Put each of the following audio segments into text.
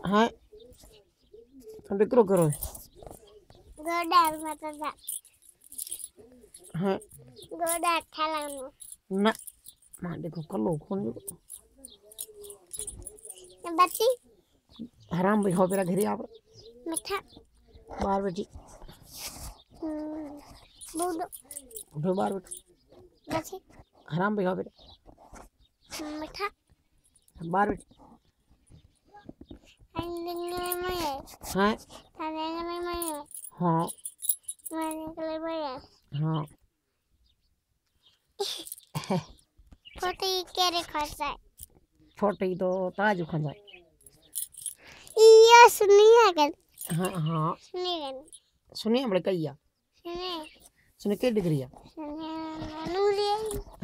हाँ तो करो करो गोड़ा मतलब हाँ गोड़ा ठेलानु ना मां देखो कलो कौन बत्ती हराम भाई खाओ तेरा घरे आप मीठा 12 बजे दूध उठो 12 बजे बच्ची हराम भाई खाओ तेरा मीठा 12 बजे अंगने में हाँ अंगने में हाँ अंगने में हाँ फोटी केरे खाता है छोटी तो ताज खा जाए ये सुनिए कर हाँ हाँ सुनिए सुनिए बड़े कैया सुनिए सुनिए क्या डिग्री है सुनिए नूरी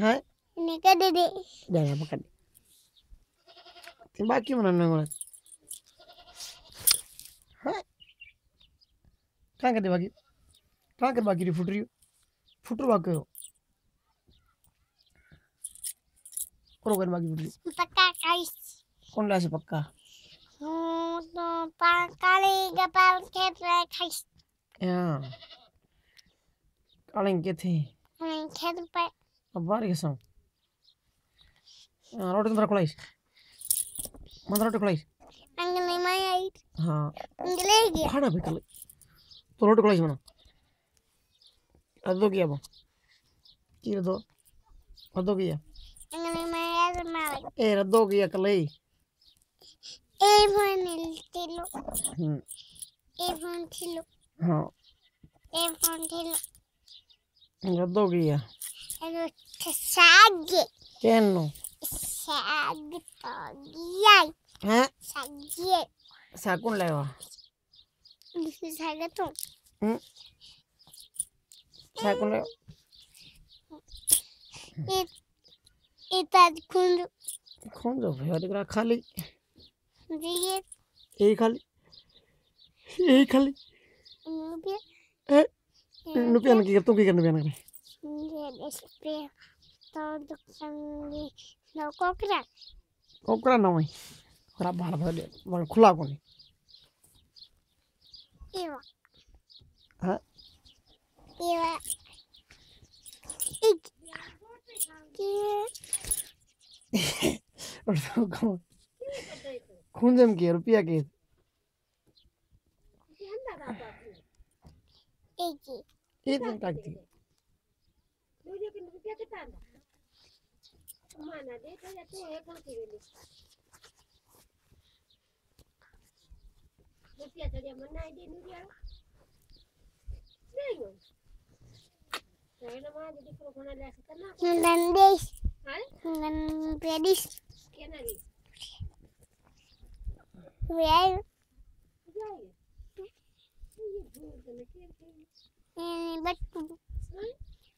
हाँ निकल दे दे जाया पकड़ बाकी mana वाला हाँ क्या करते बाकी क्या कर बाकी फुट रही हो फुट बाकी हो करो कर बाकी फुट रही पक्का काइस कौन लासे पक्का तो काले गपाल खेत रहे खाइस हाँ कालें के थे खेत पे अब बार के सम रोटी अंदर खोलाइस मंदर रोटी खोलाइस अंगले में आई हाँ अंगले गया खाना भी कल तो रोटी खोलाइस मना अदो किया बो की अदो किया अंगले में आई मार ए रद्दो किया कल ही ए फोन तिलो ए फोन तिलो हाँ ए फोन तिलो रद्दो किया अरे साग केनो साग तो गया हाँ साग साकुन लेवा दूसरी साग तो साकुन ले ये ताज खुंड कौन जो भाई अरे खाली ये यही खाली नुबिया ए नुपियान की तुम की करने पियान करे ये स्प्रे तो दुकान में नो कोकरा कोकरा ना वही खराब बाहर भर खुला कोनी इवा हाँ इवा एक और तो खून जम की रुपया के एक दिन तक थी Nandis, nandis, real, ini batu,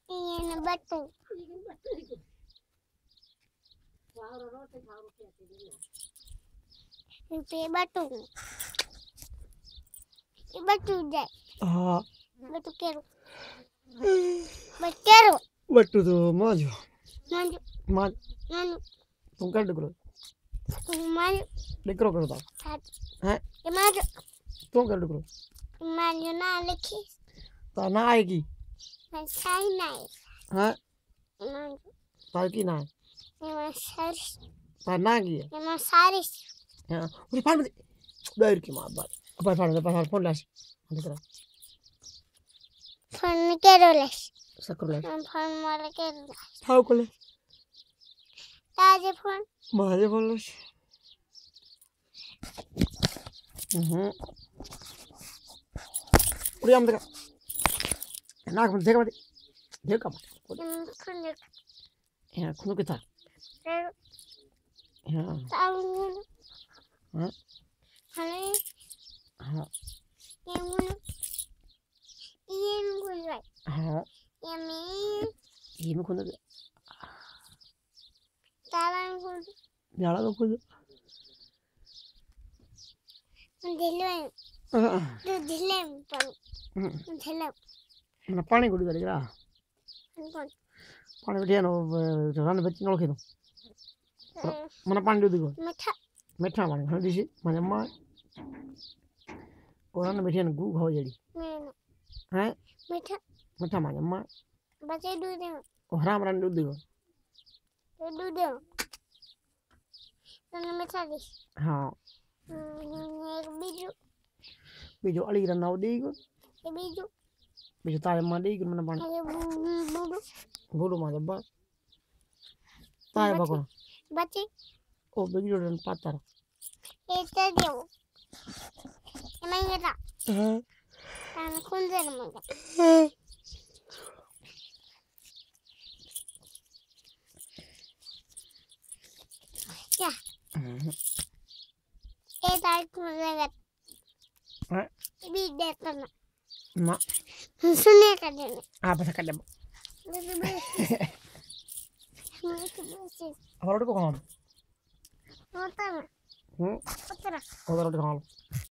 ini batu, ini batu, ini batu deh, हाँ batu keru, batu keru, बट्टू तो माजो manju, माज manju, तुम कर डिकरो manju, डिकरो करो तो satu, हैं maju, तुम कर डिकरो maju na leki, तो ना आएगी masai naik, हाँ maju, ताकि ना ini saris, तो ना की है ini saris, हाँ उसे फाड़ दे दायर की मार बात अब फाड़ फोन लाश डिकरो phone keru les, सकर लाश phone malah keru les, फाड़ को ले taje phone, मारे फोन लाश उड़ी हम देखा ना कम देखा phone यहाँ खुद के था keru, हाँ tahu हाँ hal हाँ yang mana, yang mana, हाँ yang ni, ये में खुद talang pun, जाला तो खुद dilam, हाँ tu dilam pun, dilam, ना पानी कुड़ी करेगा pun, पानी बिटिया नो रान बच्ची नोल खेलो मना पानी दे दो macam, मिठा पानी हाँ दिसी मने माँ orang na bikin gu kau jadi Neno. hai Mita. macam mana mak Baca dulu. orang orang dulu Dulu. Nana mita di. ha Biju. biju ali dan nau di gu Biju. biju tayo mandi gu mana pan Ada bulu. bulu mah jabba tayo ba kono Baca. oh biju dan patar Itu dia. Emang kita. ha Karena kunci emang. Ya. Tarik kunci. ha Ini datang. mak Sini kan ini. apa sakit jabba Lebih bersih. Lebih bersih. apa lu kau ngam Mau tahu? hmm Putra. kalau lu kau ngam